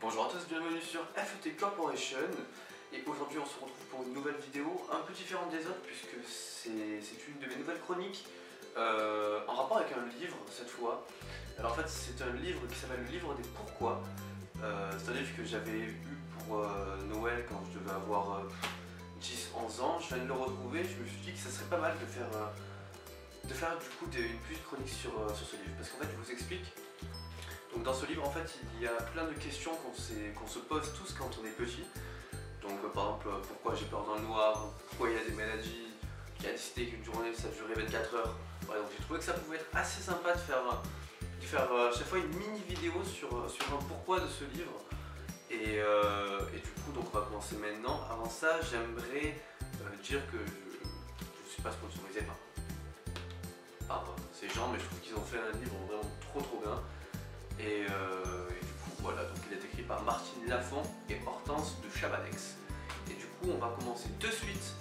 Bonjour à tous, bienvenue sur FET Corporation. Et aujourd'hui on se retrouve pour une nouvelle vidéo un peu différente des autres puisque c'est une de mes nouvelles chroniques en rapport avec un livre cette fois. Alors en fait c'est un livre qui s'appelle le livre des pourquoi. C'est un livre que j'avais eu pour Noël quand je devais avoir 10-11 ans. Je viens de le retrouver, je me suis dit que ça serait pas mal de faire du coup une petite chronique sur ce livre. Parce qu'en fait je vous explique. Donc dans ce livre en fait il y a plein de questions qu'on se pose tous quand on est petit. Donc par exemple pourquoi j'ai peur dans le noir, pourquoi il y a des maladies, qui a décidé qu'une journée ça durait 24 heures. Ouais, donc j'ai trouvé que ça pouvait être assez sympa de faire à chaque fois une mini vidéo sur un pourquoi de ce livre. Et du coup donc on va commencer maintenant. Avant ça j'aimerais dire que je ne suis pas sponsorisé par ces gens, mais je trouve qu'ils ont fait un livre vraiment trop bien. Et du coup voilà, donc il est écrit par Martine Lafont et Hortense de Chabanex. Et du coup on va commencer de suite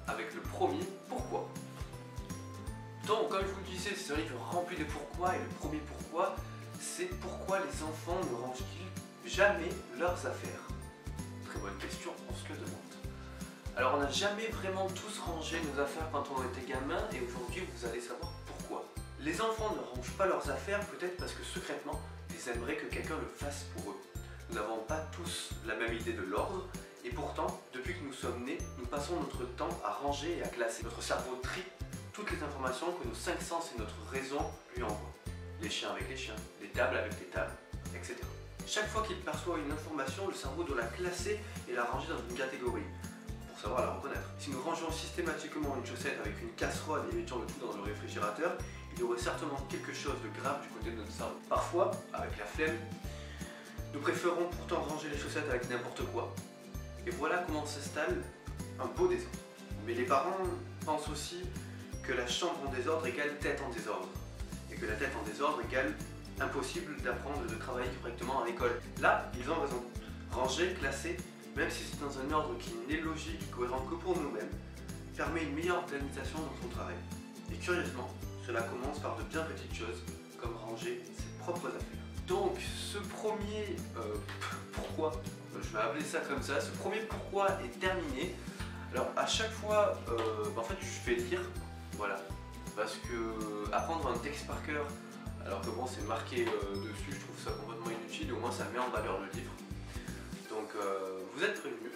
avec le premier pourquoi. Donc comme je vous le disais, c'est un livre rempli de pourquoi, et le premier pourquoi, c'est pourquoi les enfants ne rangent-ils jamais leurs affaires? Très bonne question, on se le demande. Alors on n'a jamais vraiment tous rangé nos affaires quand on était gamin, et aujourd'hui vous allez savoir pourquoi. Les enfants ne rangent pas leurs affaires peut-être parce que secrètement, ils aimeraient que quelqu'un le fasse pour eux. Nous n'avons pas tous la même idée de l'ordre, et pourtant, depuis que nous sommes nés, nous passons notre temps à ranger et à classer. Notre cerveau trie toutes les informations que nos 5 sens et notre raison lui envoient. Les chiens avec les chiens, les tables avec les tables, etc. Chaque fois qu'il perçoit une information, le cerveau doit la classer et la ranger dans une catégorie, pour savoir la reconnaître. Si nous rangeons systématiquement une chaussette avec une casserole et mettions le tout dans le réfrigérateur, il y aurait certainement quelque chose de grave du côté de notre cerveau. Parfois, avec la flemme, nous préférons pourtant ranger les chaussettes avec n'importe quoi. Et voilà comment s'installe un beau désordre. Mais les parents pensent aussi que la chambre en désordre égale tête en désordre. Et que la tête en désordre égale impossible d'apprendre et de travailler correctement à l'école. Là, ils ont raison. Ranger, classer, même si c'est dans un ordre qui n'est logique et cohérent que pour nous-mêmes, permet une meilleure organisation dans son travail. Et curieusement, cela commence par de bien petites choses, comme ranger ses propres affaires. Donc, ce premier pourquoi, je vais appeler ça comme ça, ce premier pourquoi est terminé. Alors, à chaque fois, en fait, je vais lire, voilà, parce que apprendre un texte par cœur, alors que bon, c'est marqué dessus, je trouve ça complètement inutile, et au moins ça met en valeur le livre. Donc, vous êtes prévenus,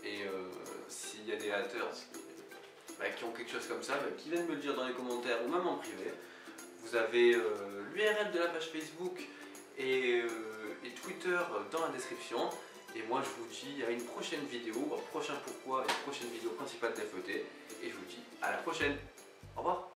et s'il y a des haters qui ont quelque chose comme ça, qui viennent me le dire dans les commentaires ou même en privé. Vous avez l'URL de la page Facebook et Twitter dans la description. Et moi je vous dis à une prochaine vidéo, au prochain pourquoi et une prochaine vidéo principale de FET. Et je vous dis à la prochaine. Au revoir.